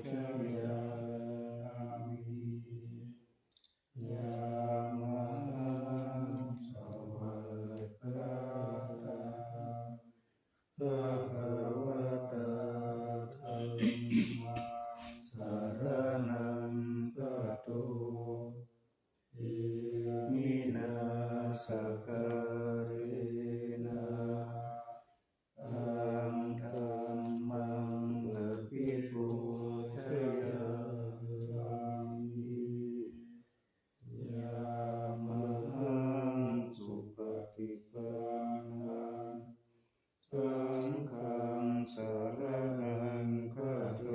ชยามิยามหังสวากขาตาภะคะวะตาธัมมังสรณังคัจโตอิมินาสการะนะตังธัมมังอภิปูชยามิยามหังสุปฏิปันนังสังฆังสรณังคัจโต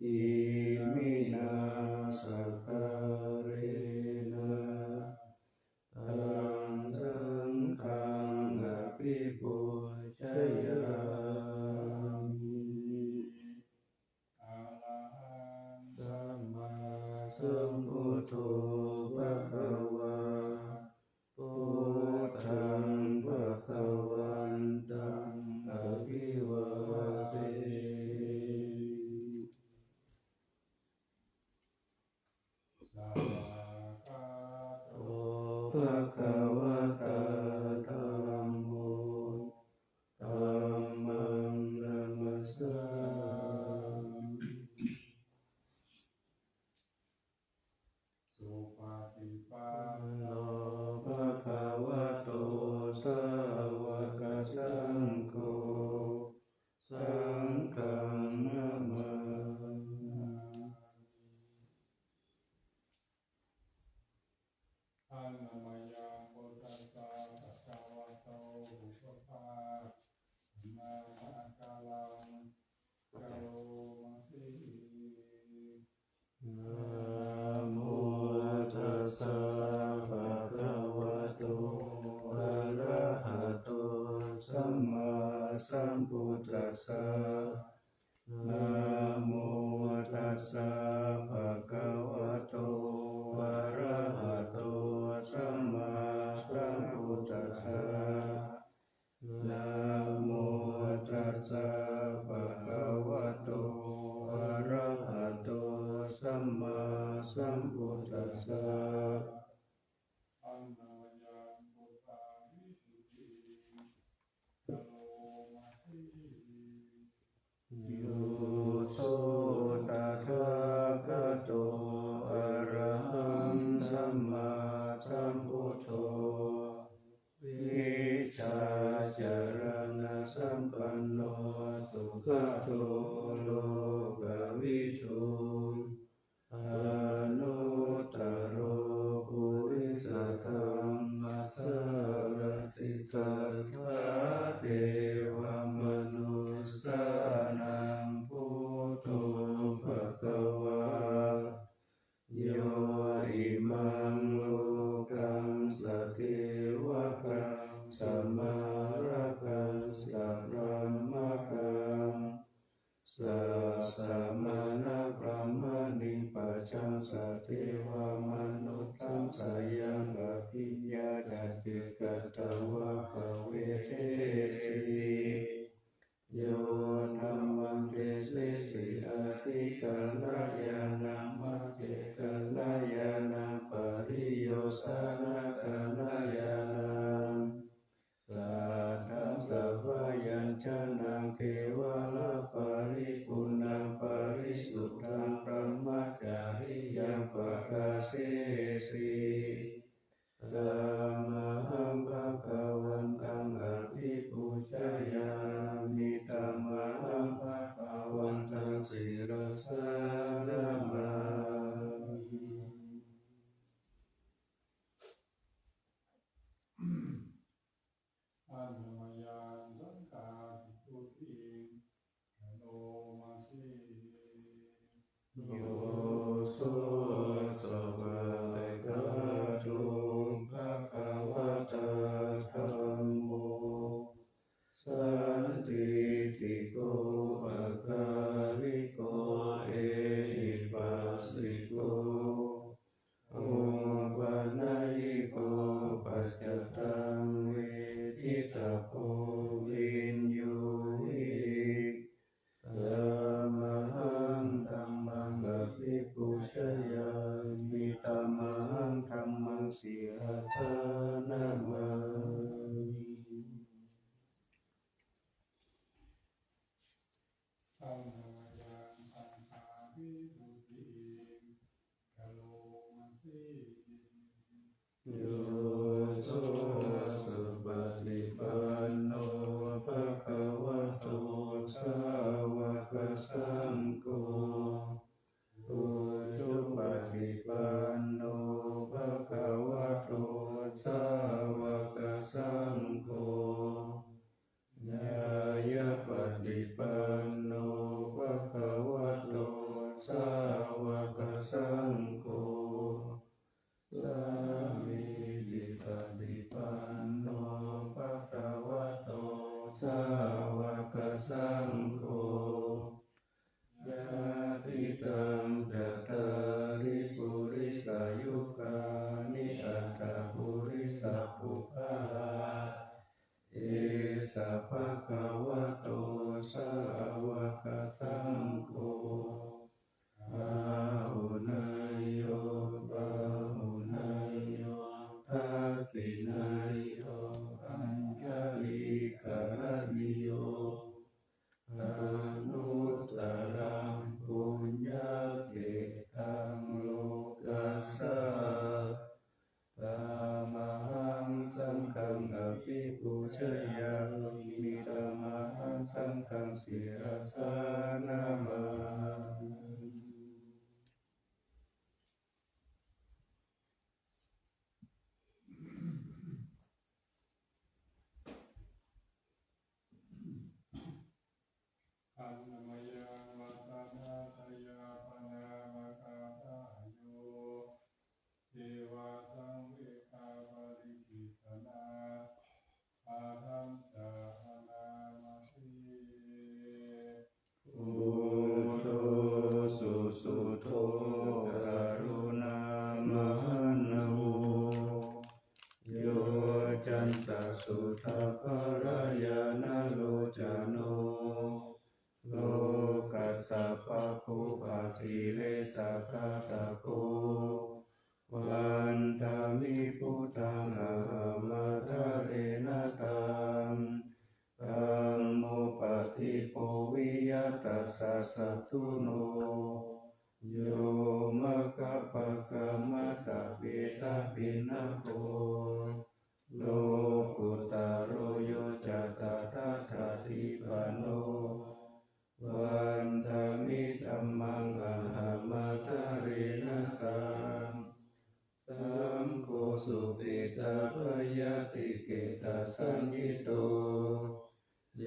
อิมินาสการะนะตังสังฆังอภิปูชยามิอะระหังสัมมาสัมพุทโธภะคะวาพุทธังภะคะวันตังอภิวาเทสัพพะคะโตภะคะวะตาธัมโมธัมมังนัมมัสสามิสุปฏิปันโนภะคะวะโตสาวกสังโฆสังฆังนะมาอะนะมะยังพุทธัสสะภะคะวะโตอุปปานะภะคะลังกะโลมาสินะโมตัสสะภะคะวะโตอะระหะโตสัมมาสัมพุทธัสสะนะโมตัสสะภะคะวะโตอะระหะโตสัมมาสัมพุทธัสสะนะโมตัสสะภะคะวะโตอะระหะโตสัมมาสัมพุทธัสสะอะนะยังพุทธาวิสุทธิกะโลมาสิยุโสตถาคโตอะระหังสัมมาสัมพุทโธวิชาจารณะสัมปันโนสุขโตโลกวิทูอนุตตโรปุริสธรรมสารติสัทธาเทวมนุสสานังพุทโธภคะวาโยอิมังโลกังสเทวกังสัมมาระกังสัพพะมะกังสัสสะมานะพรหมณิปัจจังสัทเทวมนุสสังสยังอภิญญาดัตติกัตตวะภเวเทสีโยธัมมังเตสิสิอาทิกัลยานังมัจเจกัลยานังปริโยสานะกัลยานังสัทธังสัพพยัญชนะเทวะละปริปุณังปริสุทธังพรหมจาริยังปะกาเสสีธัมมังภะคะวันตังอภิปูชยามิธัมมังภะคะวันตังศิรสานามามิอะนะมะยังสังฆาภิกขุติกะโลมาสิโยโสสวะกะโตภะคะวะตาธัมโมสันติติโกภะคะลิโกเอ โยโสสุปฏิปันโนภะคะวะโตสาวกสังโฆอุชุปฏิปันโนภะคะวะโตสาวกสังโฆญาญาปฏิปันโนภะคะวะโตสาวกสังโฆสามีจิปฏิปันโนภะคะวะโตสาวกสังโฆญาติตังจัตตาริปุริสายุคานิอัตตปุริสปุพพาเอสะภะคะวะโตสาวกสังโฆอาหุนายโยปะหุนายโยทักขินายโยอัญชลีกรณิโยอนุตตรังปุญญเกตังโลกัสสะตามหังสังฆังอภิปูชยามิตามหังสังฆังศิรสานามาอันนมยังวัตนาทยาปนามะกาตาโยเทวาสังเวคาปริกิตนาอาทัมจาอนามาสีอุโทสุสุโธกรุณามหันนโวโยจันตสุตภรายานาโลจโนโลกัสสะปะปุปะทิเลสะกะตะโกวันธามิพุทธังอะหัมมาทะเรนะตังธัมโมปฏิปวิยัตสัสสะทุโนโยมะกะปะกะมะตะเวทะปินนะโกโลกุตโรโยจัตตาทาทิปันโนวันธามิธัมมังอะหัมมาทะเรนะตังสังโฆสุติตาภยติเกตาสัญญิโตโย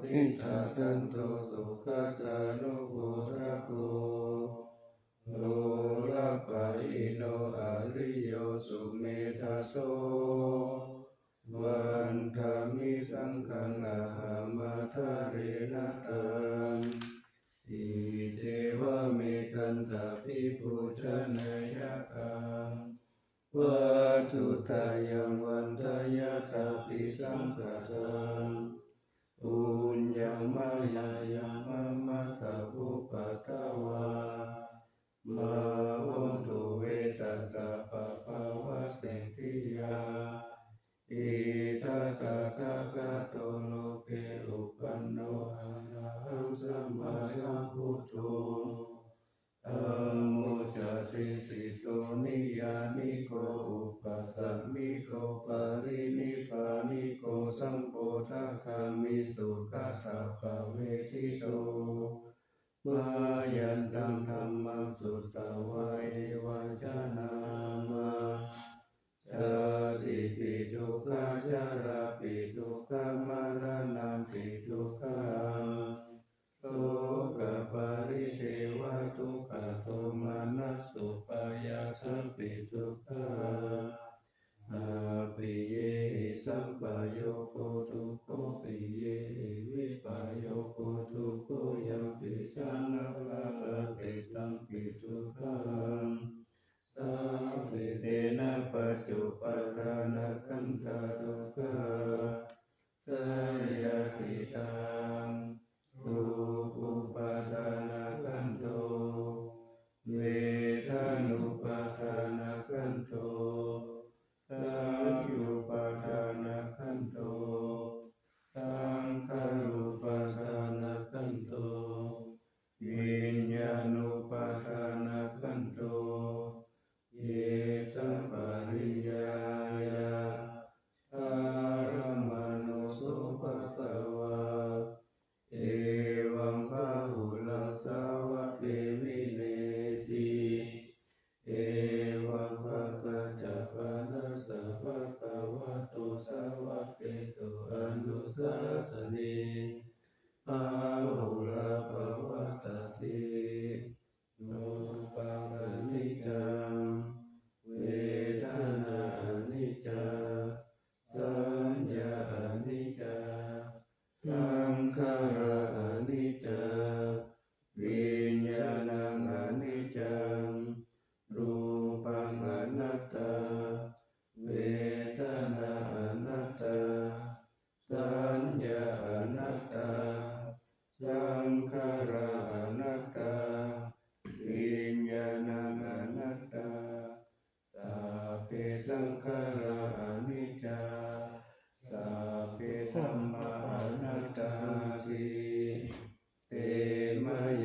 นิทาสันโตสุขตานุโภระโกโลลาปะอิโนอาริโยสุเมธาโสวันธามิสังฆังอะหัมมาทะเรนะตังอิเทวะเมกันตาภิปุชนายกังวัตุตายังวันทายาตาปิสังฆตังปุญญามายายังมะมะตะภุปัตตวามาหุนตุเวตัสสะปะภาวะสิทธิยาอิทัตตะทะกะโตโลเกอุปันโนอะระหังสัมมาสัมพุทโธธัมโมจะติสิโตนิยานิโกอุปัสสมิโกปารินิพพานิโกสัมโพธิคามิสุขัสสะปะเวทิโตมายันตังธัมมังสุตตวะเอวัจจนามาชาติปิทุกขาชาราปิทุกขามรณะปิทุกขังโสกปาริเทวทุกขโทมานัสสุปายาสัมปิทุกขาอาปิเยหิสัมปโยโคทุกโขปิเยหิวิปโยโคทุกโขยัมปิสังนาราติสัมปิทุกขังสัพเพเทนะปัจจุปทานะขันธทุกขาสยติตังรูปุปทานะขันโตเวทานุปทานะขันโตสัญญูปทานะขันโตสังขารุปทานะขันโตวิญญาณุปทานะขันโตเยสัมปริญญา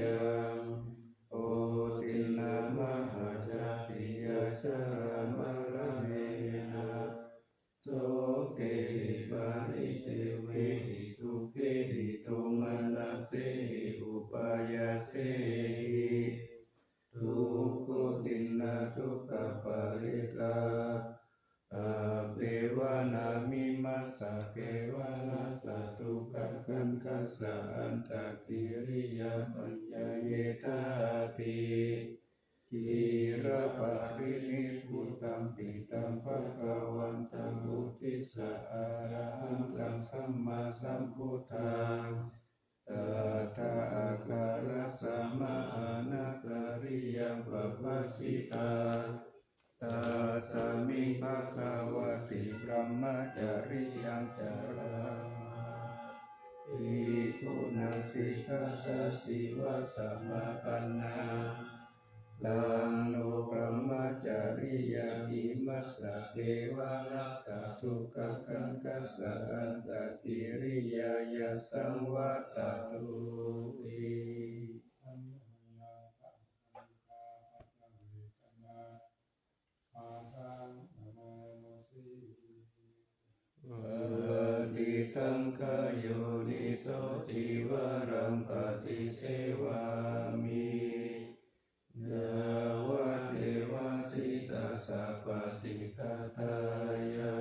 ยังโอตินามหาจาปิยชรามะระเมนะโสเกหิปาริเทเวหิทุเกหิตุมานาเสหิอุปายาเสหิทุกขุตินาทุกขปาริกาอาเปวานามิมัสสะเกวานัสสะทุกขคันคัสสะอันตกิริยาปัญญาเยธาปิทีระปะรินิพพุตัมปิตัมภะคะวันตังอุทิสสะอะระหันตังสัมมาสัมพุทธังสัทธาอาคารัสสะมะอานาการิยังปัปปะสิตาตัสสะมิภะคะวะติพรหมจาริยังจาราภิกขุนังสิกขาสัสสิวะสัมมาปันนาลังโนพรหมจาริยาหิมัสสะเทวะนัสสะทุกขคันคัสสะอันตกิริยายาสังวัตตุติ อันยาตังอันคาปัตตังเวทนาอาทังนะโมสีปฏิสังขโยนิโสติวรังปฏิเสวามิยาวะเทวะสิตาสัพพติคตายะ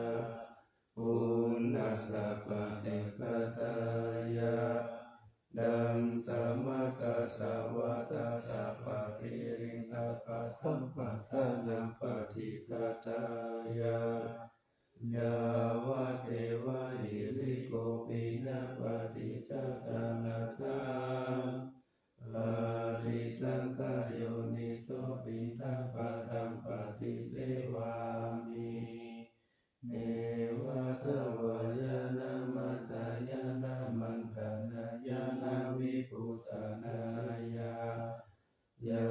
ปุณณสัพพติคตายะดังสมัตตสวัตตสัพพะริงสัพพะสัมปทานังปฏิคตายะยาวะเทวะหิริโกปินะปฏิจจตนาคังปฏิสังขโยนิโสปินะปะตังปฏิเสวามิเนวะทวายานามัตตายานามันตนายานาวิปุสานายายา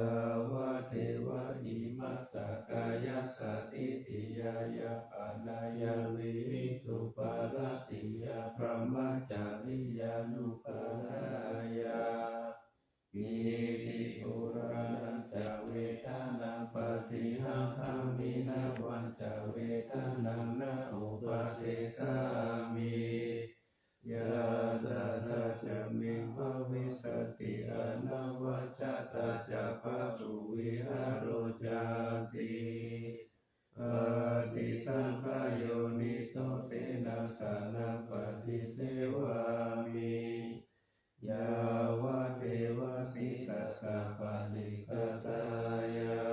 วะเทวะหิมัสสะกายสัตถิติยายาปานายาวิสุปาลติยาพระมจาริยานุภายาปิติปุรานันจเวทานังปฏิหังอามินาวันจเวทานังนาอุปาเทสามิยาตาตาจะมิภวิสติอนาวัจตาจะภาสุวิหารโรจาติปฏิสังขโยนิโสเสนาสานังปฏิเสวามิยาวะเทวะสิกขาสัพพติคตายะ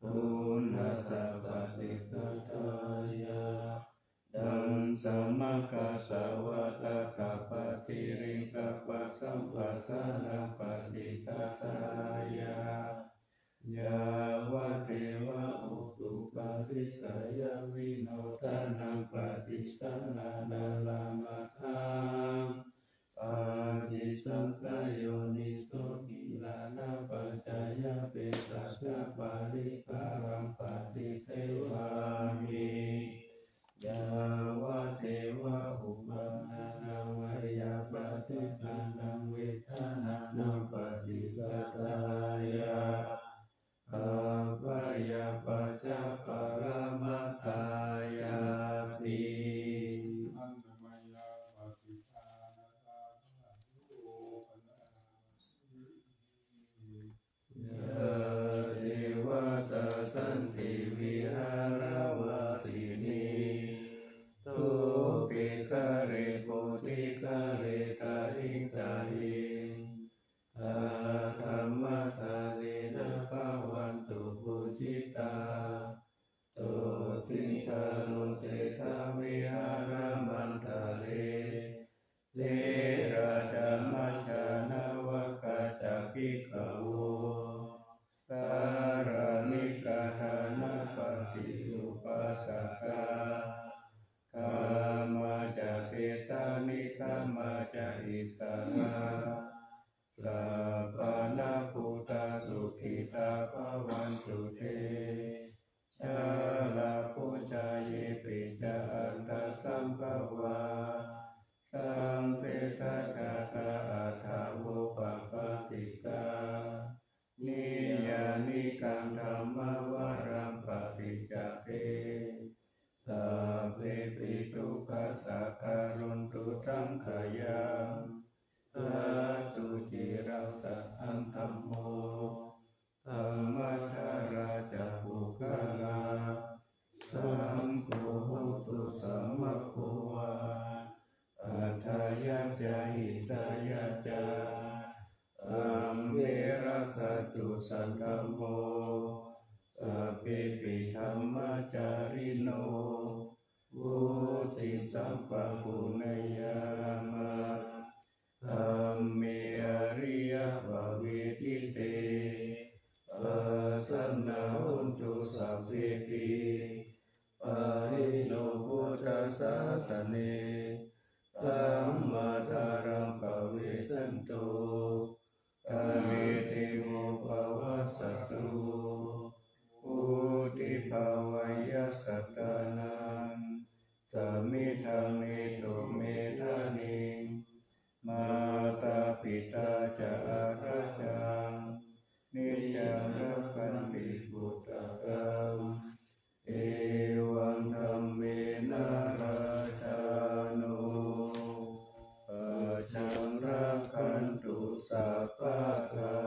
ปุณณสัพพติคตายะดังสมัคคสาวะตะกัปปะสิริสัพพะสัมปัสสะนังปฏิคตายะยาวะเทวะอุตุปาริสายาวิโนทานังปฏิสันนานาลามะทังปฏิสังขโยนิโสกิลานาปัจจายเปสัสสะปาริการังปฏิเสวามิยาวะเทวะอุปัฏฐานังวยาปฏิปานังเวทานังปฏิกตายะอาภายาปัจจปรมัตถายาติ อันนมยาปฏิทานาคาโยปนาสี ยะเทวตาสันติวิหารวาสินีทุปิกะเรปุติกะเรตาหิตาหิอาธัมมทาเรนะภาวันตุปุจิตาโตติกานุเตทาวิหารมันทะเลเลราชมัจจานาวกาจภิกขโวสารนิกาธานาปฏิอุปัสสกากามาจะเกสานิกามาจะอิสระสัพพะนาพุทธาสุขิตาภวันตุเตชาลาปุจจายปิจาอันตสัมภวาสังเสทกาตาอัฏฐาวุปปปติ ตังธัมมวรังปฏิจจเตสัพเพปิทุกขัสสะการุณตุสังขยังสัตตุจิรังสัพพังธัมโมธัมมัทธาราจะปุคลาสังโฆโหตุสัมมาโควาอัฏฐายะจาหิตายะจาอัมเวระคตุสังฆโมสัพเพปิธัมมจาริโนวุติสัมปะปุเนยามะธัมเมอริยภเวทิเตปัสสนาหุนตุสัพเพปิปาริโนพุทธศาสเนสัมมาทารังปเวสันโตกาเลเทโมภวสัตตุอุทิภาวายสัตตานังสมิทานิโตเมธานิมาตาปิตาจาราจังนิจังรักขันติพุทธกังเอวังธัมเมนะราชาโนปัจจังรักขันตุสัพพะทา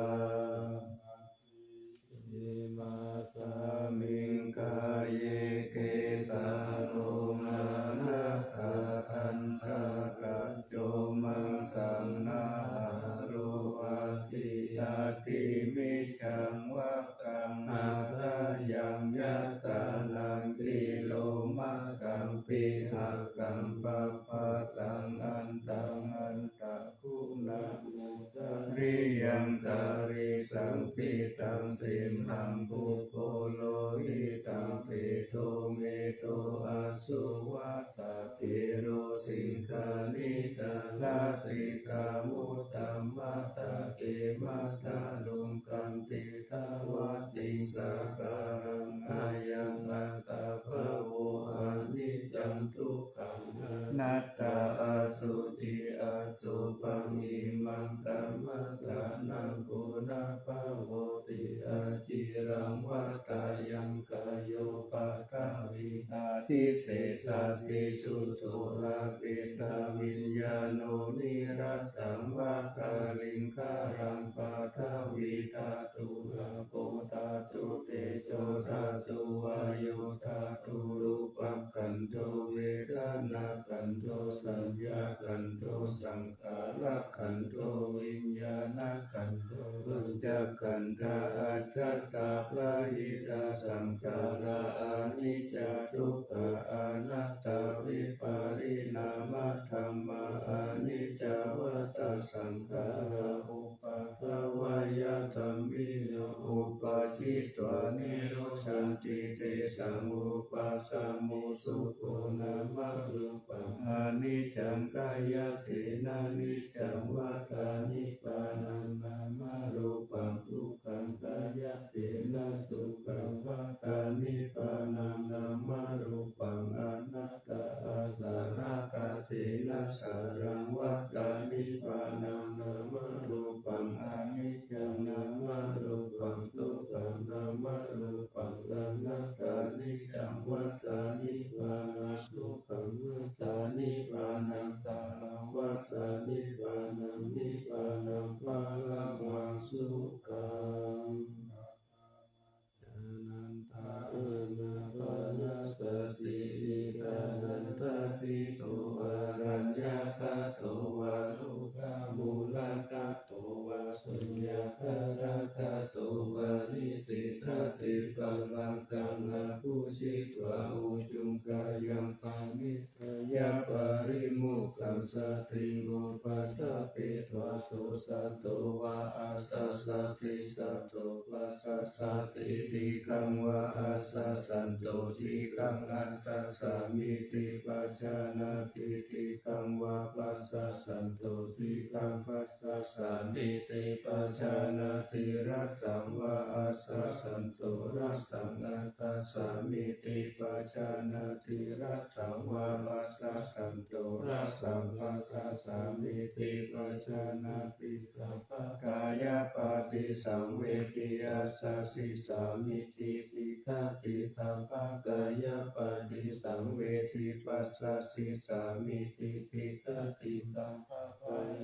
อิมาสามิงกายเยเกสาโลมานะตาทันตากัจโจมังสังนาโรอาติอาติมิจังวะกังอาทายังยัตตานังติโลมากังปิอากังปัปปะสังอันตังอันตะคุณาอุตริยังกาลิสังปิตังสิมหังปุปโพโลหิตังสิโทเมโตอาสุวัสสะติโรสิงคานิตาลาสิกามุตตมัตตะเกมัตตะลุงกันติทาวะจิงสาการังอายังอัตตาภะโวอานิจจังทุกขังอนัตตาอสุจิอสุปังอิมังกัมมัฏฐานังปุณะภะโวติอาจิรังวัฏฏายังกายโยปัฏฐวินาทิเสสะติสุโสอาปิตาวิญญาโนนิรัตถังวากาลิงคารังปัฏฐวิตาตุระโพธาตุเตโชธาตุวายโยธาตุรูปังกันโตเวทนากันโตสัญญากันโตสังขารกันโตวิญญาณกันโตปัญจกันธาอัจฉตาปะหิตาสังขาราอานิจจทุกขาอนัตตาวิปาริณามธรรมาอานิจจวัฏฏสังขาราอุปาทวายธัมมิโนอุปาชิตวานิโรชันติเตสังอุปาสัมมุสุโกนามรูปังอานิจจังกายเทนะนิจจังวัฏานิปานังนามารูปังทุกขังกายเทนะสุขังวัฏานิปานังนามารูปังอนัตตาอาสารกะเทนะสารังวัฏานิปานังนามารูปังอานิจจังนามารูปังทุกขังนามารูปังอนัตตานิจังวัฏานิปานังสุขังวัฏานิปานังสารังวัฏานิปานังนิปานังปาละมังสุขังอนันตาอนาปานาสติอิทานันตปิโตอารัญญาคาโตวาลุกามูลคาโตวาสุญญาคาราคาโตวานิสิทธติปัลลังกังอาภูชิตวาอุจุงกายังปานิทายาปาริมุขังสติโงปัฏฐเปตวาโสสัตโตวาอาสัสสติสัตโตปัสสัสสติทิกังวาอาสัสสันโตทิกังอัสสัสสามิติปัจจานาติทิกังวาปัสสัสสันโตทิกังปัสสัสสามิติปัจจานาติรัสสังวาอาสัสสันโตรัสสังอาสัสสามิติปัจจานาติรัสสังวาอาสัสสันโตรัส สัมภคสามิติปัจจานาติสัพพกายปฏิสังเวทิอาสาสิสามิติสิกขาติสัพพกายปฏิสังเวทิปัสสสิสามิติสิกขาติสัพพกาย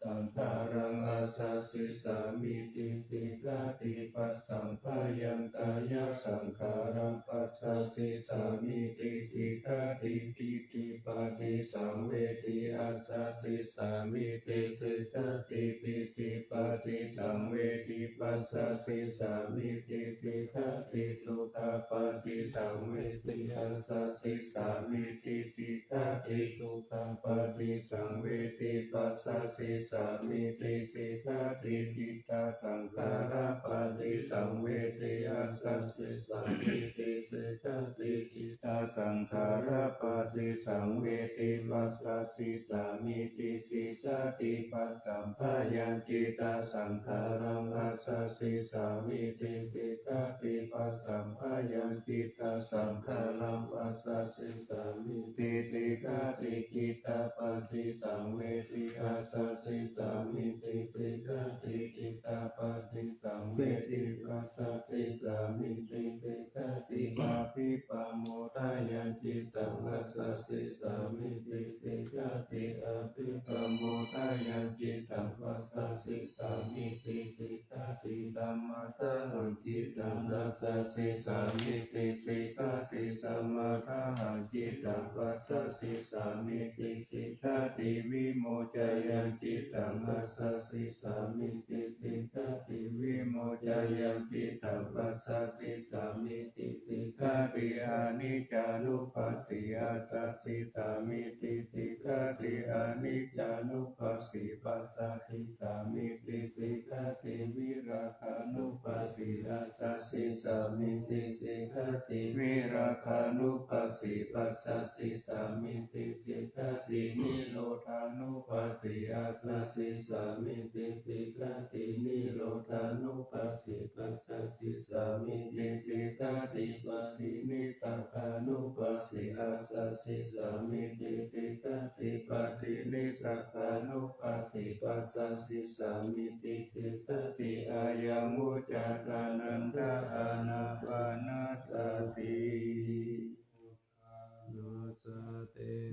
สังขารังอาสาสิสามิติสิกขาติปัสสังขยังกายสังขารังปัสสสิสามิติสิกขาติปิติปฏิสังเวทิอาสาสิสามิติสิกขาติปิติปฏิสังเวทิปัสสสิสามิติสิกขาติสุขปฏิสังเวทิอาสาสิสามิติสิกขาติสุขปฏิสังเวทิปัสสสิสามิติสิกขาติจิตตสังขารปฏิสังเวทิอาสาสิสามิติสิกขาติจิตตสังขารปฏิสังเวทิปัสสสิสามิติสิกขาติปัสสัมภยัญจิตตสังขารังอาสาสิสามิติสิกขาติปัสสัมภยัญจิตตสังขารังอาสาสิสามิติสิกขาติจิตตปฏิสังเวทิอาสาสิสามิติสิกขาติจิตตปฏิสังเวทิอาสาสิสามิติสิกขาติปาปิปโมทายัญจิตตังอาสาสิสามิติสิกขาติอาปิปโมทายัญจิตตังอาสาสิสามิติสิกขาติสัมมาทาหังจิตตังอาสาสิสามิติสิกขาติสัมมาทาหังจิตตังอาสาสิสามิติสิกขาติวิโมจายัญจิตตังอาสาสิสามิติสิกขาติวิโมจายัญจิตตังอาสาสิสามิติสิกขาติอานิจจานุปัสสิอาสาสิสามิติสิกขาติอานิจจานุปัสสิปัสสสิสามิติสิกขาติวิราคานุปัสสิอาสาสิสามิติสิกขาติวิราคานุปัสสิปัสสสิสามิติสิกขาตินิโรธานุปัสสิอาสาสิสามิติสิกขาตินิโรธานุปัสสิปัสสสิสามิติสิกขาติปฏินิสสานุปัสสิอาสาสิสามิติสิกขาติปฏินิสสานุปัสสิปัสสสิสามิติสิกขาติอายังอุจจารานันทาอานาปานาสติ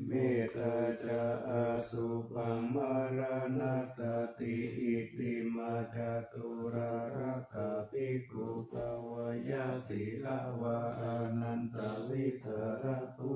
เมตตาจาอาสุปังมารานาสติอิติมาจาตุราระกะภิกขุภวายาสีลาวะอานันตวิทาระคุ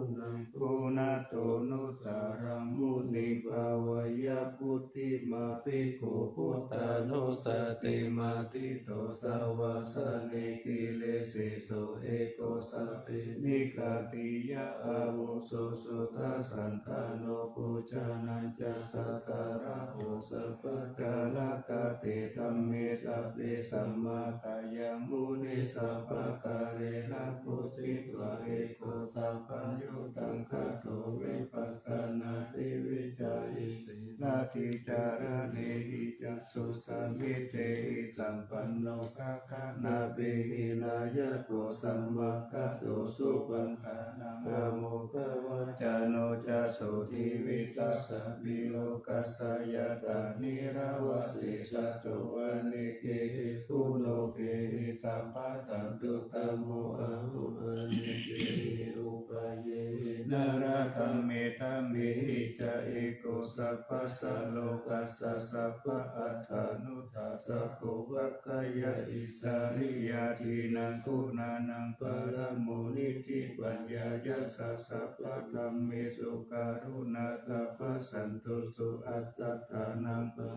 ณัตโตนุสารังมุนิภวายาพุทธิมาภิกขุพุทธานุสติมาติโตสาวาสเนกิเลสิโสเอโกสัพพินิกาติยะอาวุโสสุทัสสันตโนปุจานันจะสัตตาระโหสัพพกาลกะเตธัมเมสัพเพสัมมาทายังมุนิสัพพกาเลนะปุจิตวะเอโกสัพพัญญูตังคะโตวิปัสสนาติวิจายสินาทิจารเนหิจัสสุสัมมิเตหิสัมปันโนภะคะนาเบหินายะโกสัมมาคะโตสุปันธานังอะโมภวัจจโนจัสสุทิวิตัสสะวิโลกัสสยตานิราวสิจัตโตวะเนเกหิปุโนเกหิสัพพะสันตุตโมอะหุอะเนเกหิอุปเยหินาราคัมเมตัมเมหิจะเอโกสัพพะสัลโลกัสสะสัพพะอัฏฐานุตัสสะโกภะคายะอิสาริยาทินังคุณานังปะระโมนิธิปัญญายะสัสสะปะธัมเมสุการุณาตัพพะสันตุสุอัตตถานังปะ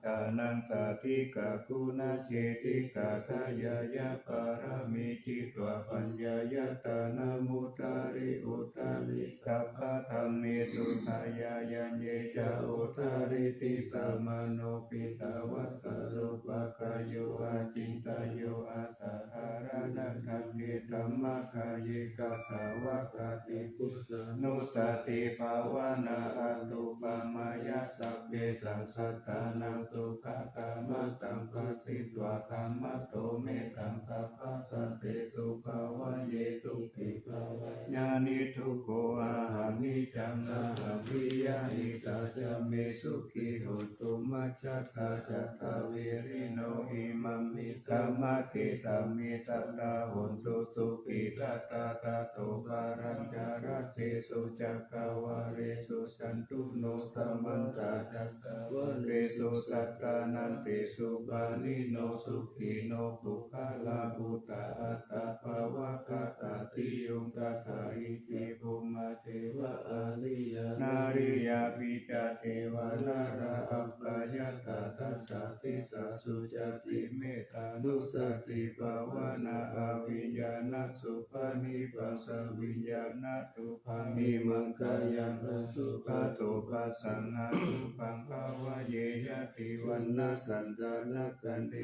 ทานังสาธิกะคุณาเชติกะทายายะปารามิจิตวะปัญญายะตานามุตาริอุตาริสัพพะธัมเมสุทายายัญเยจะอุตาริติสัมมาโนปิตาวัสสะโลภะกายโยอาจินตายโยอาสัทธารนังคันติธัมมะกายิกะทาวะกะติพุทธานุสติภาวนาอัตตุป ปามายะสัพเพสังสัตตานังสุขกามตังปฏิตวากามโตเมตังสัพพสันติสุขวะเยสุขิภาวะญาณิทุกโขอาหานิจังอาหาวิยาหิตาจะเมสุขิโหตุมัจจตาจัตตาเวริโนอิมัมมิกามะเกตามิตัตตาโหตุสุขิตัตตาตาโตปารัญจารเตสุจักขวาเรสุสันตุโนสัมมันตาจักขวาเรสุสัตตานันติสุปานิโนสุขิโนภุคลาภุตาอัตตาภวะคตาติยงตถาอิติภูมิเทวะอาริยนาริยาปิจเทวนาราอัปปายตาทัสสะทิสาสุจติเมตตานุสติภาวนาอวิญญาณสุปานิปัสสวิญญาณตุภังอิมังกายังตุปะโตปัสสังอาตุปังภาวะเยยติวันนาสันตานากันเต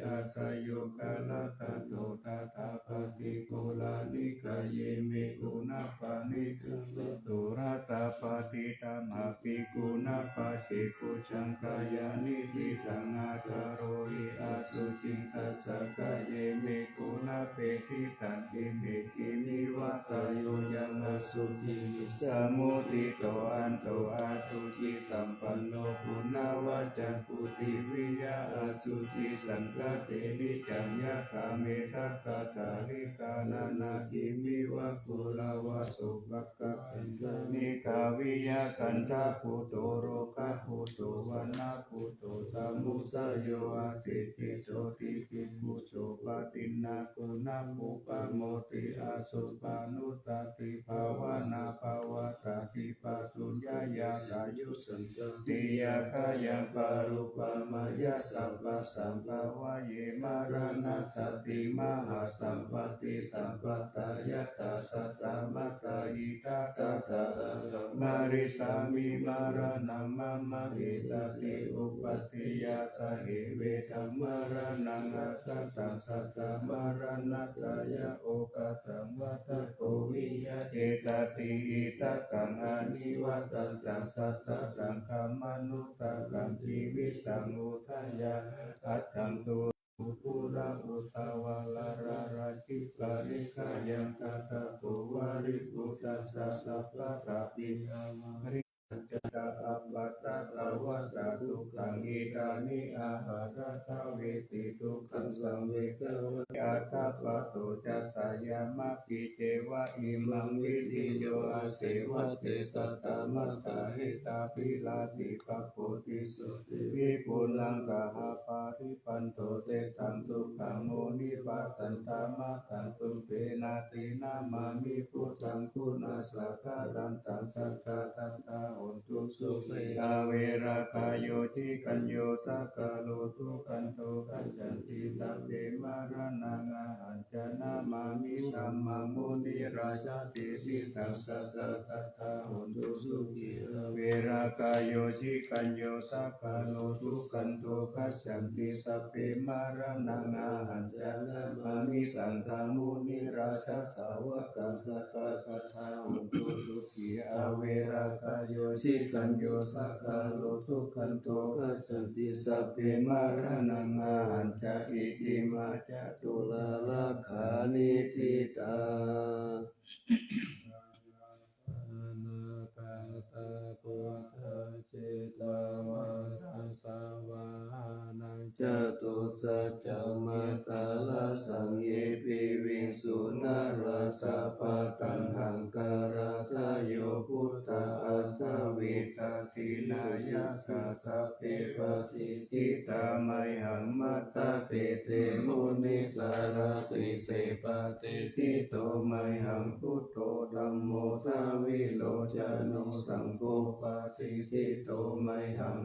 อาสยโยกาลตะโตตถาปฏิโกลานิกาเยเมกุณาปานิกุสุรตาปฏิตามหปิกุณาปฏิกุจังกายานิทิตังอาคาโรหิอาสุจิงตัสสะกายเยเมกุณาเปติตันติเมกินิวะกายโยยังอาสุจิสมุติโตอันโตอาสุจิสัมปันโนปุณาวะจันปุติวิยาอาสุจิสังฆเตนิจัญญาคาเมทัคคาตาริกานานาคิมิวะกุลาวะสุภกะนิกาวิยากันทาปุโตโรคะปุโตวันนาปุโตสัมมุสโยอาติติโสติกิปุโสปะตินาคุนามุปะโมติอาสุปานุสติภาวนาภาวตาติปะตุญญายาสายุสันติยาคายังปารุปมายาสัพพะสัมภาวะเยมารานาสติมหาสัมปติสัมปทายาตาสัตตมัตตายิตาตถามาริสามิมารานังมัมมะหิตติอุปติยาสเหเวธัมมารานังอัตตังสัตตมารานัตายาโอกาสัมวัตโกวิยะเตตติอิตกังอานิวัตตังสัตตังธัมมานุตตังชีวิตังอุทยาอัตถังตุปุระอุตาวาลาราราชิกาลิกายังคาตาโกวาริปุตตะสัพพะตาปิริจัตตาอัปปะตะภาวะตาทุกขังอิดานิอาหาระทาเวติทุกขังสังเวกวะอัตตาปะโตจัสสายามะปิเจวะอิมังวิริโยอาเสวะเตสัตตมัตตาหิตาปิลาติปะโพธิสุติวิปุลังกะหาปาริปันโตเตตังสุขังโมนิปัสสันตามะตังสุเปนาตินามามิพุทธังคุณาสักการันตังสัทธาทัตตาโหนตุสุเปอาเวรากายโยทิกัญโยตักกะโลทุกันโตกัจจันติสัพเพมารานังอาหันจนามามิสัมมามุนิราชาติสิตังสัทธาทัตตาโหนตุสุขีเวรากายโยทิกัญโยสักกะโลทุกันโตกัจจันติสัพเพมารานังอาหันจนามามิสังฆามุนิราชาสาวกสัตตาทัตตาโหนตุสุขีอเวรากายโยทิกัญโยสักกะโลทุกันโตกัจจันติสัพเพมารานังอาหันจะอิติมาจะตุลาลาขานิติตานาคาตาปุถะเจตาวาราสาวานังจตุสัจจมาตาลาสังเยปิวิงสุนาราสาปะตังหังการาทายโยพุทธาอัตถวิสัทธินายาสัสสะเพปฏิทิตามัยหังมัตตะเตเตมุนิสาราสิเสปฏิทิโตมัยหังพุทโธธัมโมทาวิโลจานุสังโฆปฏิทิโตมัยหัง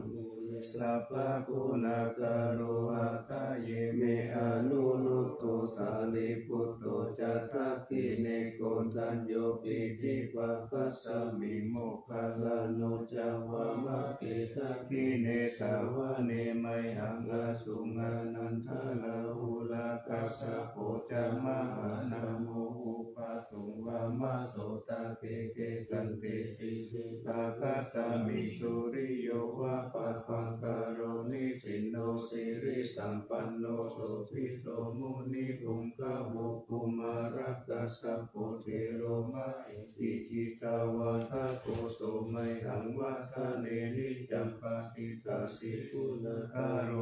สัพพะคุณากาโรหะตาเยเมอนุนุตโตสาลิพุตโตจัตตาคิเนโกตัญโยปิธิปัสสะสมิโมคคัลลานุจาวามะเกตะคิเนสาวะเนมัยหังอาสุงานันทาลาหุลากัสสะโพจามหานาโมอุป าสุงวามะโสตเกเกสันติสิสิภาคัสสมิสุริโยวะปะปังกโรนิสินโนสิริสัมปันโนโสภิโตมุนิคุมขบุคุมารักกัสสะโพเทโรมะสิจิตาวาทะโกโสไมหังวัฏเนนิจัมปาติตาสิกุณคารโร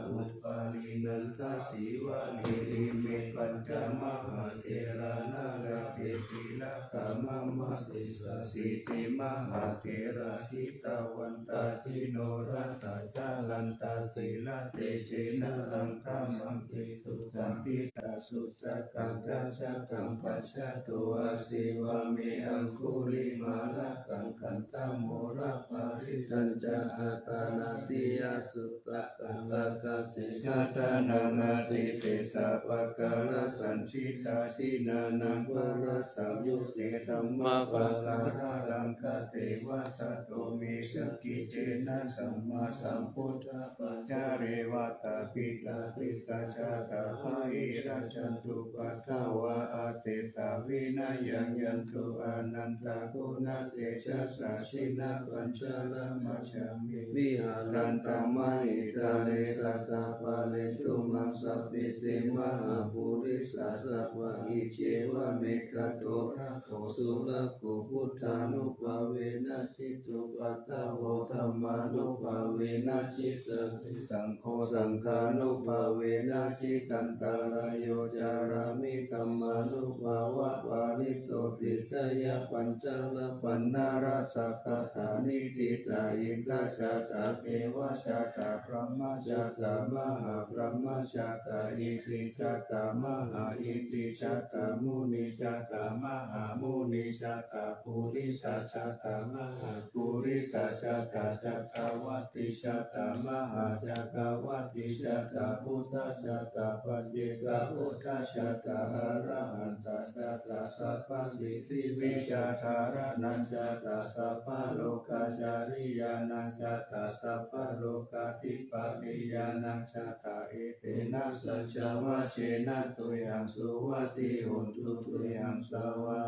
อุปาลินันทสีวะเนริเมปัญจมหาเทรานาลเตปิละกามะมะสิสสิติมหาเทราสิตาวันตาจิโนรัสสะจาลันตาสีละเตเชนะลังคัมมังเกสุสันติตาสุจักขังทัชกังปัชชะตัวสิวะเมอังคุลิมาละกังขันตโมระปาริตัญจะอาตานาติยสุตตะกังกาสิสัตนานาสิเสสะปะกาลสัญชิตาสินานังวรสัมยุเตธัมมาปะกาลังคเทวะตโตเมสกิเจนะสัมมาสัมพุทธปัจจาเรวตาปิตาปิสัชาตาภาอิราชันตุปัฏฐาวะอาเสสาวินายังยันตุอนันตาโกนาเตชะสาชินาปัญจลมัจฉามิวิหารันตมหิตาเลสัตตาปาเลตุมัสสะปิเตมหาปุริสัสสะวะอิเจวะเมกะโตระโกสุลโกพุทธานุภาเวนะชิตุปัตตะโหธัมมานุภาเวนะชิตติสังโฆสังฆานุภาเวนะชิตันตารายโยจารามิธัมมานุภาวะวาลิโตติจยะปัญจลปันนาราสักตานิติตาอิกาชาตาเทวชาตาพระมชาตามหาพระมชาตาอิสิชาตามหาอิสิชาตามุนิชาตามหามุนิชาตาปุริสาชาตามหาปุริสาชาตาจักรวัติชาตามหาจักรวัติชาตาพุทธชาตาปัจเจกพุทธชาตาอรหันตชาตาสัพพสิทธิวิชาธารนัญชาตาสัพพโลกาจาริยานัญชาตาสัพพโลกาธิปัฏฐิยานัญชาตาเอเตนะสัจจวะเชนะตุยังสุวัติหุนตุตุยังสวา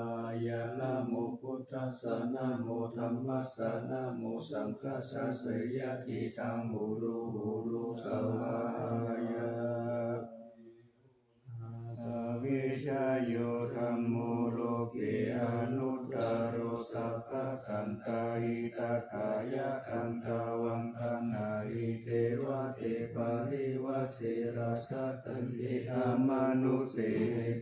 ยานะโมพุทธัสสะนะโมธัมมัสสะนะโมสังฆัสสะเสยะทิตังหูรูหูรูสวายาวิชาโยธัมโมโลเกอนุตตโรสัพพะสันตาอิทัฏฐายะอันตาวังคันนาอิเทวะเทปาริวะเสราสัตตันเตอามานุเส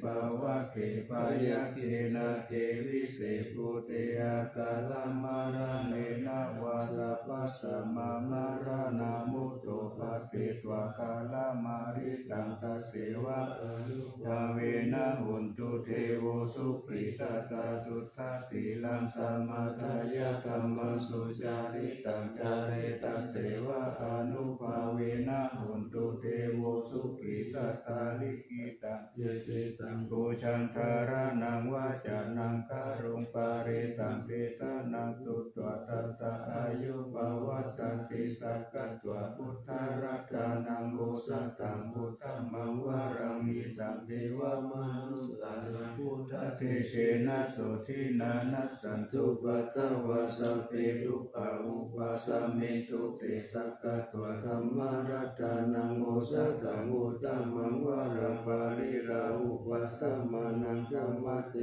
ปาวะเทปายะเกนะเทวิเสปุเตอะกาลมาราเนนะวาสัพพะสัมมามารานามุตโตปะเตตวะกาลมาริตังทัสเสวะอนุภาเวนะหุนตุเทโวสุขิตตาตุตตาสีลังสัมมาทายะธัมมังสุจาริตังจาเรตัสเสวะอนุภาเวนะหุนตุเทโวสุขิตตาลิกิตังเยเสตังปูชันทารานังวาจานังคารุงปาเรตังเปตานังตุตวะตัสสะอายุภาวะตันติสักกัตวะพุทธารักานังโอสัตตังพุทธัมมังวารังมิตังเทวมนุสสานังพุทธเทเชนะโสทินานัสสันตุปัตตวะสัพเพทุกขาอุปัสสมิตุเตสักกัตวะธัมมารัตตานังโอสัตตังพุทธัมมังวารังปาริราอุปัสสมานังธัมมเต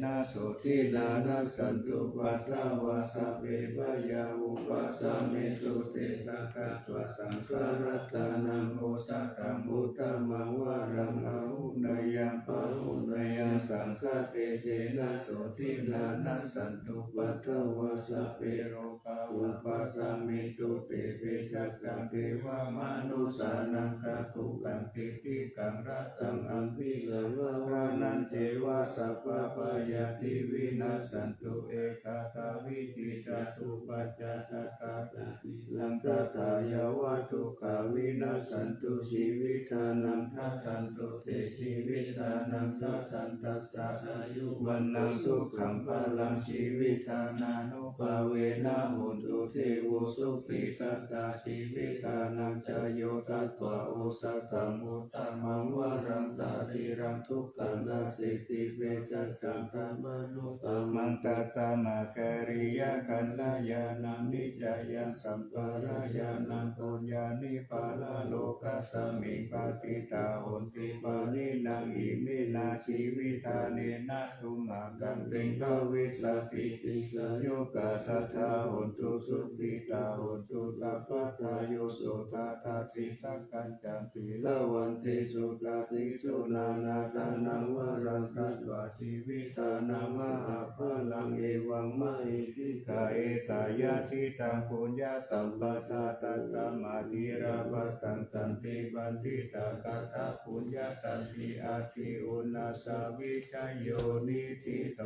นะโสทินานัสสันตุปัตตวะสัพเพปยาอุปัสสมิตุเตสักกัตวะสังฆรัตตานังโอสัตตังพุทธัมมังวารังอาหุนยังปะหุนยังสังฆเตเสนะโสทินานัสสันตุปัตตวะสัพเพโรกาอุปัสสมิตุเตเปจักขังเทวมนุสานังคาตุกังติติกังรัตตังอัมพิลังวานันเจวะสัพพะปายาทิวินัสสันตุเอกาตาวิจิตาตุปัจจตตาติลังตถายาวะทุกขาวินัสสันตุชีวิตานังทัตตันตุเตชีวิตานังทัตตันตัสสะอายุวันนังสุขังพลังชีวิตานานุภาเวนะหุนตุเทโวสุขิสัตตาชีวิตานังจโยตัตตวะโอสัตตังมุตตังมังวารังสาริร รังทุกขานาสิทธิเวชจันตามนุตตมังตัสสะมะกริยาคันลายานานิจายาสัมปารายานันตุญญานิปาลาโลกัสสมิงปฏิตาโหติปานินังอิมินาชีวิตาเนนะตุมากังเริงภวิสติติกาโยกัสสัทธาโหตุสุขิตาโหตุสัพพทาโยสุตตาสิสักขันจันติละวันติสุขติสุนานาทานังวรังตัตวาชีวิตานังมหาภลังเอวังมหิทิกาเอสายาทิตังปุญญาสัมปทาสัตตมาธิราภัสสังสันติบันทิตากาตาปุญญาตันติอาทิอุณาสาวิชยโยนิทิโต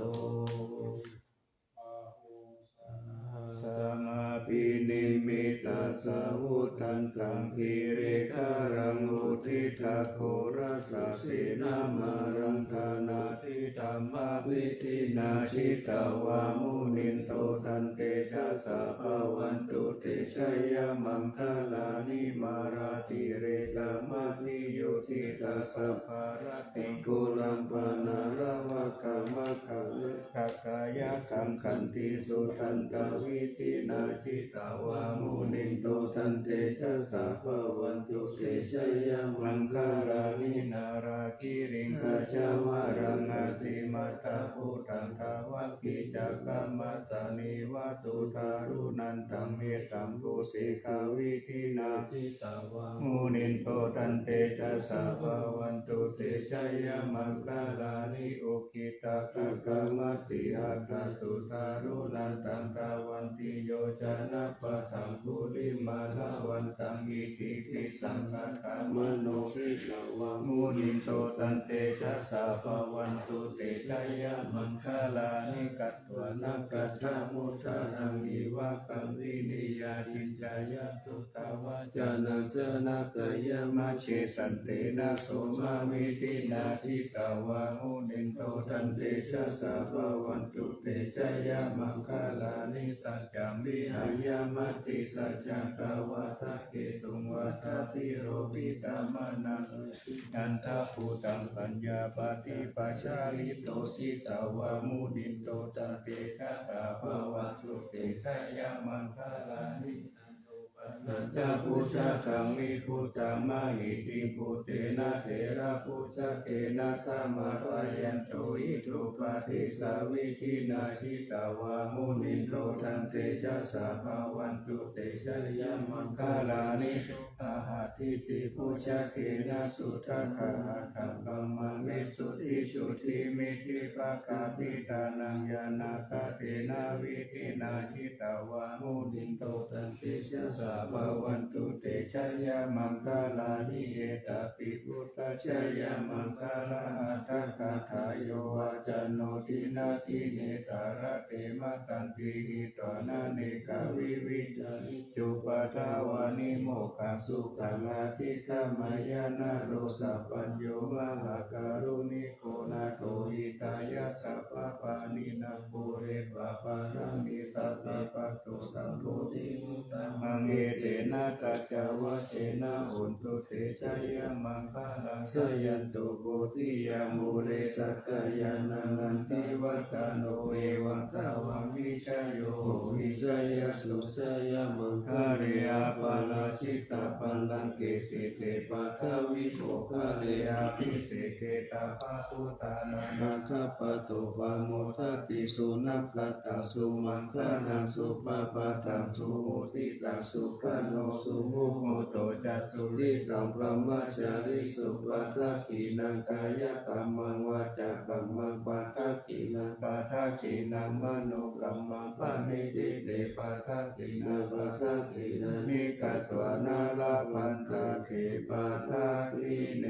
สมาปินิมิตาสาวุตันตังคิเรคารังอุทิทาโครัสสะนามารังธานาทิธรรมวิธินาชิตาวามุนินโตตันเตชะสะภาวันตุเตชะยะมังคลานิมาราธิเรกามะนิโยทิตาสัพพารติโกลัมปนารวะกามะขะเลขกายะขังขันติสุทันตวิธินาชิตาวามุนินโตตันเตชะสะภาวันตุเตชะยะมังคลานินาราคิริงขจาวารังอติมัตตาพุทธังทาวกิจักกัมมัสสนิวาสุทารุนันตังเมตัมปุสิกาวิธินาชิตาวามุนินโตตันเตชะสะภาวันตุเตชะยะมังคลานิโอกิตากะกะมัตติอาคาสุทารุนันตังทาวันติโยจนะปะทังภูริมาลาวันตังอิติปิสังฆตามโนสิกาวามุนินโตตันเตชะสะภาวันตุเตชะยะมังคลานิกัตถวนากัตถามุตตารังอิวะกัมวินิยาติจายะตุตาวาจานังเจนะกายะมัชเชสันเตนะโสมาวิธินาทิตาวามุนินโตตันเตชะสะภาวันตุเตชะยะมังคลานิสัจจังวิหายามัตติสัจจังกาวาทะเกตุงวัฏปิโรปิตามานังนันทภูตังปัญญาปฏิปัชชาลิโตสิตาวามุนินโตตันเตชะสะภาวันตุเตชะยะมังคลานินันทภูชาสังวิภูตังมหิติภูเตนะเถระภูชาเกนะธรรมะปะยันโตอิทุปะทิสาวิธินาชิตาวามุนินโตทันเตชะสะภาวันตุเตชะยะมังคลานิอาหาทิติภูชาเกนะสุทธาหะตังกัมมังวิสุทธิสุทธิมิธิภาคาภิตานังยานาคาเทนะวิธินาชิตาวามุนินโตทันเตชะสะภาวันตุเตชะยะมังคลานิเอตปิพุทธชยะมังคลาอัตถกถาโยวาจโนทินาทิเนสารเตมะตันติหิตวานาเนกาวิวิจาริจุปทาวานิโมขังสุขังอาทิฆามายานาโรสัพพัญโยมหาการุณิโกนาโตหิตายะสัพพปานินาปุเรปะปารามิสัพพปัตตุสัมโพธิมุตตะมังเอเตนะสัจจวัชเชนะอุนตุเตชะยะมังคลังสยันตุโพธิยามูเลสักกายานันติวัตตาโนเอวังตาวังวิชโยวิจยสุสยามังคาเรอาปาราชิตาปัลลังเกสิเตปะทวิโภคาเรอาภิเสเกตาภาพุตานังนาคปะโตปะโมทัตติสุนักขตังสุมังคลังสุปะปะตังสุโหติตังสุขโนสุมุโมโตจัตสุริตังพระมัจจาริสุปัฏฐกินังกายกรรมังวาจากรรมังปัฏฐกินังปัฏฐกินังมโนกรรมังปณิทิเตปัฏฐกินังปัฏฐกินังนิกัตวานาลาภันตเตปัฏฐกิเน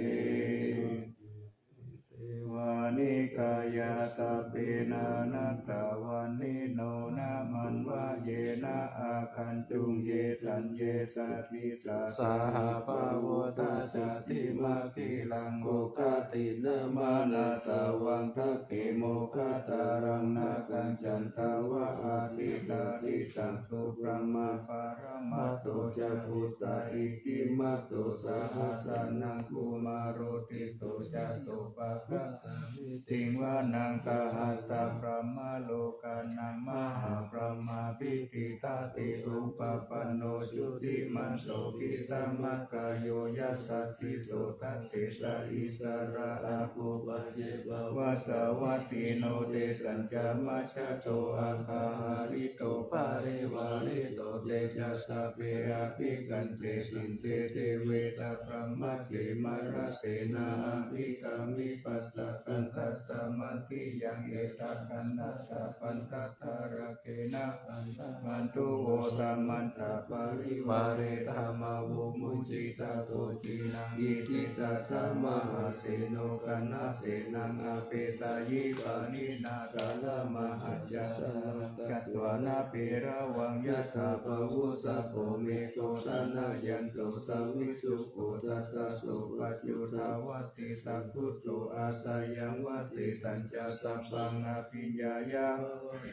วานิกายาตาเปนานัตตาวานิโนนามันวะเยนะอาคันจุงเยสัญเยสัทธิสาสาหาปาวทัสสะทิมาคิลังโกคตินะมานาสาวังทักขิโมคตารังนาคังจันทาวะอาสิตาทิตังสุปรมาปารมัตโตจักขุตาอิติมัตโตสหัสสนังคุมาโรติโตจัก สุปะคะติงวานังสหัสสะพระมโลกานังมหาพระมาพิติตาติอุปปันโนสุติมันโตปิสามะกายโยยัสสะจิโตตัสสิสะอิสระอาภูปะเจปวัสสวัตติโนเตสัญจามัชฌะโตอาคาหาริโตปาริวาริโตเตจัสสะเปอาภิกันเตสินเตเทเวตาพระมะเขมระเสนาอภิกามิปัสสะกันตัสสะมันติยังเอตกันนัสสะปันตัสสะระเกนะมันตุโวสัมมันตปาริวาเรธรรมวุมุจิตาโตจินังอิทิตาธรรมหาเสโนกันนาเสนังอเปตายิปานินาคาลามหัจจสลังกัตวานาเประวังยะถาภวุสะโภเมโกทานายันโตสาวิจุโกทัตตะโสปัจจุทาวัติสัพพุโตอาสายังวัติสัญจาสัพพังอภิญญายะ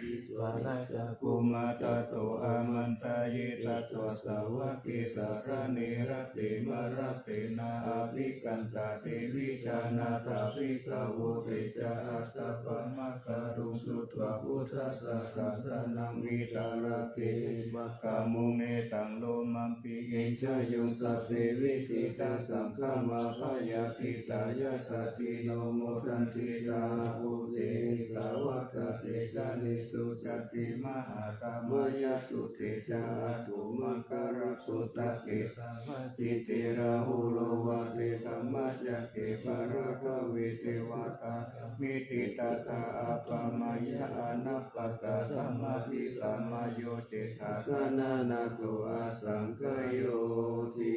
อิตวานาจักกุมาตโตอามันตายิตัสสะสาวกิสาสเนรติมาระเตนะอาภิกันตาเทวิชานาตาภิกขโวเตจาอัตตะปะมะกะรุสุตวะพุทธัสสะสะนังวิตาระเกมะกะมุเมตังโลมัมปิเอชะยุสัพเพวิติตาสังฆมาพยาติตายะสัจจิโนโมทันติสาภูเตสาวกเสสะนิสุจติมหาธรรมยสุเตจาตุมังคาระสุตะเกตติเตระหุโลวะเตธัมมัสสะเกปะระภะเวเทวตามิติตาตาอัปปมายะอนัปปะกะธัมมาภิสัมมาโยเจตาคานานาโตอาสังคโยติ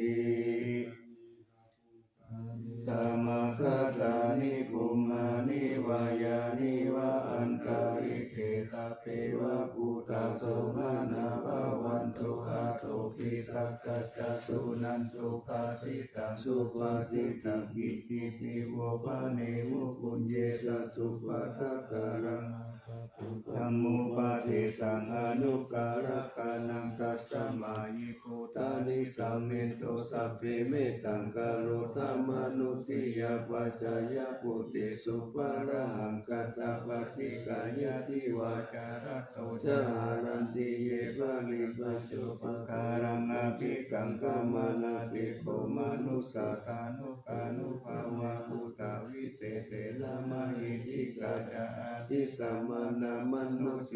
สัมมาคัตตานิภูมานิวายานิวะอันตาริเกตาเปวะปุตตะโสมานาภวันตุอาโตภิสักกัจจสุนันตุภาสิตังสุภาสิตังอิติติโวภาเนมุปุญเยสตุปัฏฐการังธัมมุปาทิสังอนุการะกานังตัสสะมายิภูตานิสัมเมนโตสัพเพเมตังกโรธัมมานุติยาปัจจายปุติสุปาระหังกัตตปฏิกายทิวาจารโตจหารันติเยปะลิปัจจุปการังอภิกังกามนาติโกมานุสัตานุกานุภาวะอุตวิเตเตละมหิทิกาจาทิสัมมานามนุเจ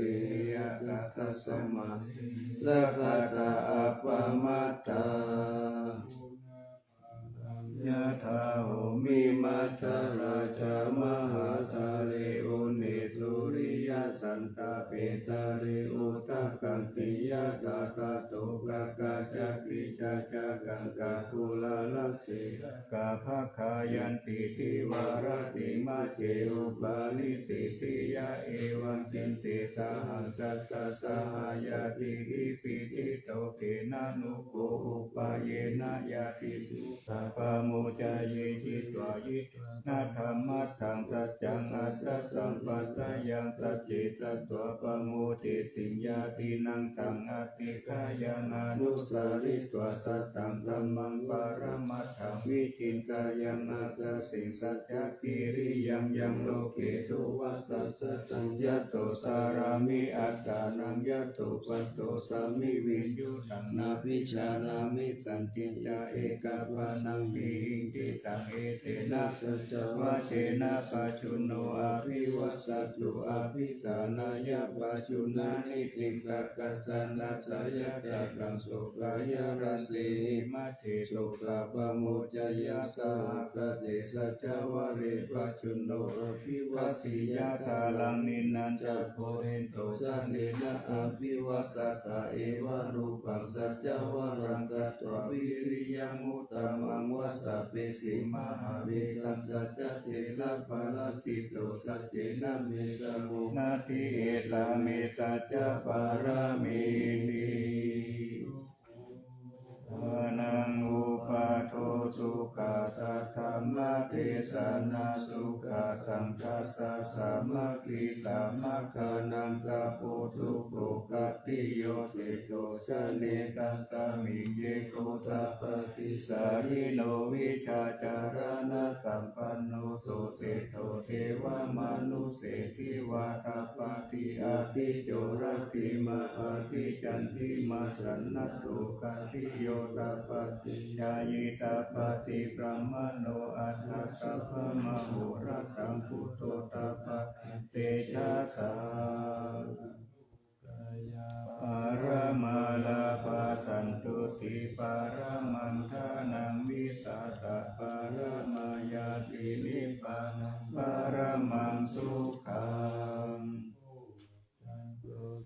ยตัสตัสสมาละคาตาอัปปมัตตายะถาโหมิมัจจาราชามหาสาเลโอเนสุริยสันตาเปสาเลโอตะกังปิยะตาตาโตกะกะจักขิจาจากังกะภูลาลเสกะภะคายันติติวารติมะเจอุปาลิสิติยะเอวังจินติตาหังจัสสะสหายาติอิปิติโตเตนะนุโกอุปาเยนะยาติสัพพะโมจาเยชิตวายินาธรรมะทังสัจจังอัจฉสัมปัสสยังสัจเจตตัวปะโมติสิญญาทินังตังอติกายังอนุสาริตัวสัจตังธัมมังปรมัตถังวิจินตายังนาคสิสัจจกิริยังยังโลเกตุวัสสะสัจจังยะโตสารามิอัตตานังยะโตปัตโตสามิวินยุตังนาภิชานามิสันติยาเอกาปานังปิหิงกิตังเอเตนะสัจจวะเชนะปัจจุโนอาภิวัสสตุอาภิตานายะปัจจุนานิติกะกัจจานาจายะกะกังโสกายะราสีมัจเจโสกะปะโมจายะสหกะเตสัจจวะเรปัจจุโนอาภิวัสสิยะตาลังนินันจะโพเรนโตสันเนนะอาภิวัสสะตาเอวะรูปัสสัจจวะรังกัตตวะวิริยังมุตตมังวัสสะเปสิมหาเวกัญจัจจเตสัพพะลจิตโตสัจเจนะเมสะโมนาทิเอสาเมสัจจปารามิติ วานังอุปาโทสุขาสัทธรรมเทศนาสุขาสังคัสสะสามัคคีสามัคคานันตาโพสุโขกัตติโยเจโตสเนกัสสามิเยโกตปฏิสาริโนวิชาจารณะสัมปันโนโสเสโทเทวมนุเสทิวาทาปฏิอาทิโจรติมาปฏิจันติมาสันนัตโตกัตติโยตปฏิยายิตาปฏิพระมโนอัตถสัพพะมโหรัตังพุทโธตปฏิเตชะสาปารมาลาภาสันตุติปารมันทานังวิสัสสะปารมายาตินิพพานังปารมังสุขัง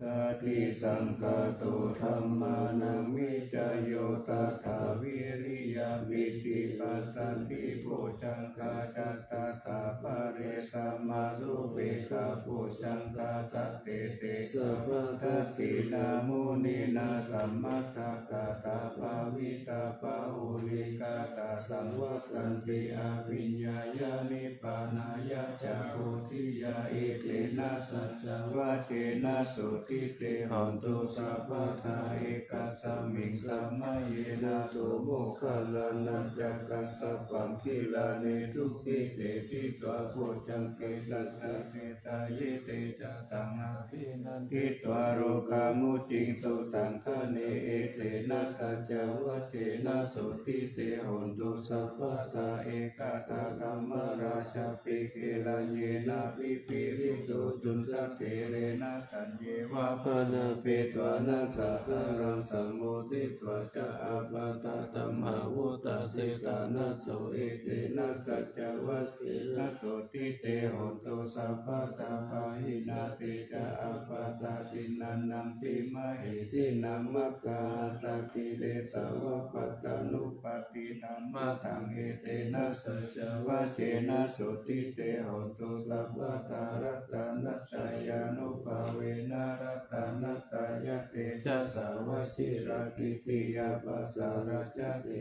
สติสังฆตุธัมมานังวิจโยตถาวิริยวิจิปัสสันติโพจังกาจัตตาปะเรสัมมาสุเปกาโพจังกาสัตเตเตสัพพะทัสสินามุนีนาสัมมัตตกาตาภาวิตาภาอุลิกาตาสังวัตันติอาวิญญายานิปานายะจาโพธิยาอิเตนะสัจจวะเชนะสุติเตหันตุสัพพะทาเอกสัมมิงสัมมาเยนะโตโมคคัลลานันจักกัสสะปังคิลาเนทุขิเตทิตวะโพจังเกตัสสะเมตาเยเตจตังอาภินันทิตวะโรกามุจิงสุตังคะเนเอเตนะสัจจวะเชนะสุติเตหันตุสัพพะทาเอกตาธัมมราชปิเกลาเยนะวิปิริโตจุลเทเรนะตัญเยวะภานาเปตวานาสัตตารังสัมโมทิตวะจะอาปาตาธัมมาวุตเสสานะโสเอเตนะสัจจวัชเชนะโสติเตหันตุสัพพะตาภาหินาเตจะอาปาตาตินันนัมปิมะหิสินัมมะกาตากิเลสาวะปัตตานุปาติธัมมะทังเอเตนะสัจจวัชเชนะโสติเตหันตุสัพพะตารัตนัตตายานุภาเวนะรัตนัตตายะเตจะสาวชิรากิติยาปัสสาราจติ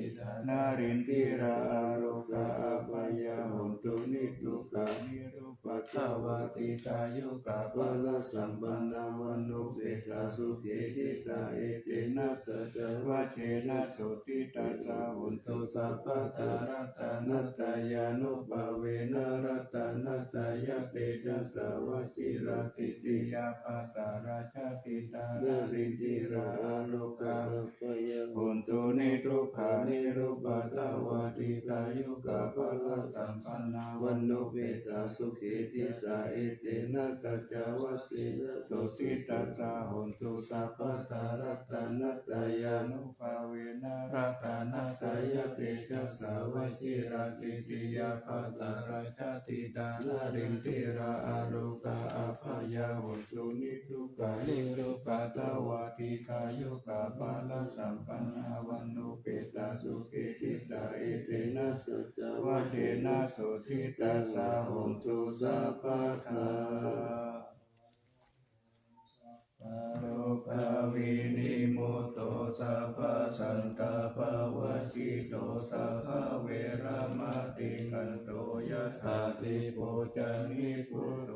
นารินทิราอาโรกาอภยาหุนตุนิทุกานิรุปัตวาติตายุกาภลสัมปันนาวันโนเศรษฐาสุขีทิตาเอเตนะสัจวะเชนะโสติตัสสะหุนตุสัพพะตารัตนัตตายานุภาเวนะรัตนัตตายะเตจะสาวชิรากิติยาปัสสาราชติตานารินทิราอาโลกาหุนตุนิทุกขานิรุปัตวาติกายุกาภลสัมปันนาวันโนเปตาสุขีติตาเอเตนะสัจวัตถินะโสติตัสสะหุนตุสัพพะตารัตนัตตายานุภาเวนะรัตนัตตายะเตชะสาวชิรากิติยาปัสสาราชติตานารินทิราอาโลกาอภยาหุนตุนิทุกขานิรุปัตวาติกายุกาภลสัมปันนาวันโนเปตาสุขีติตาเอเตนะสัจวะเทนะโสทิตัสสะหุนตุสัพพะทาโลกาวินิโมตโตสัพพสันตภวชิโตสัพพเวรมติกันโตยะถาติโพจานิพุตโต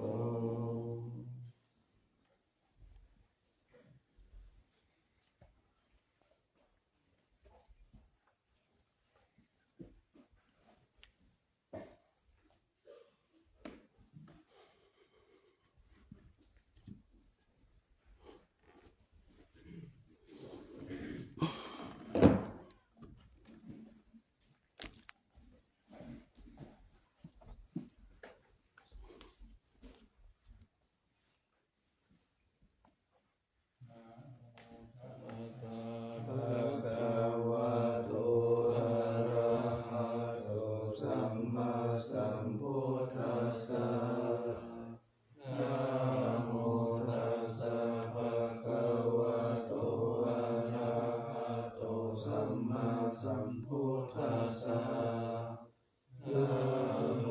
สัมพุทธัสสะนะโมตัสสะภะคะวะโตอะระหะโตสัมมาสัมพุทธัสสะนะโม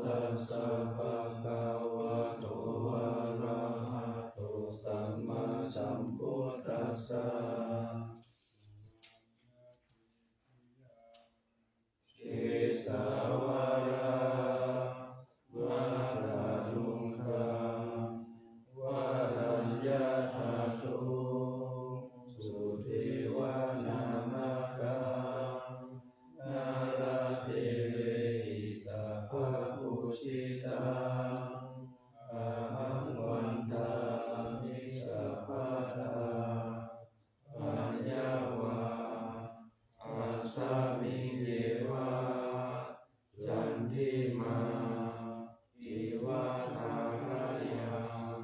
ตัสสะภะคะวะโตอะระหะโตสัมมาสัมพุทธัสสะ ปุชิตังอะหังวันทามิสัพพะทาปัญญาวาอาสามิงเยวาจันทิมาอิวาทารายัง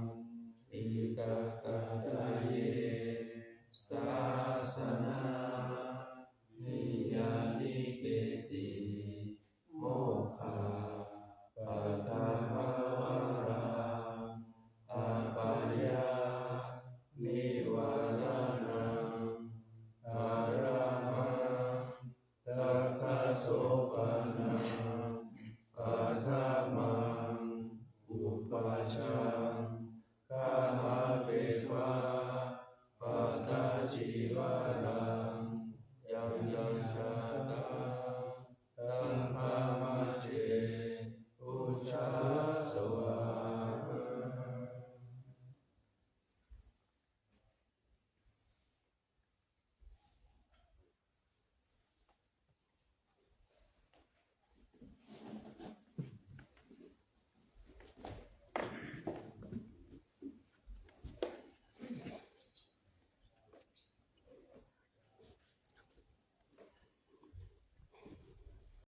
อิกตตา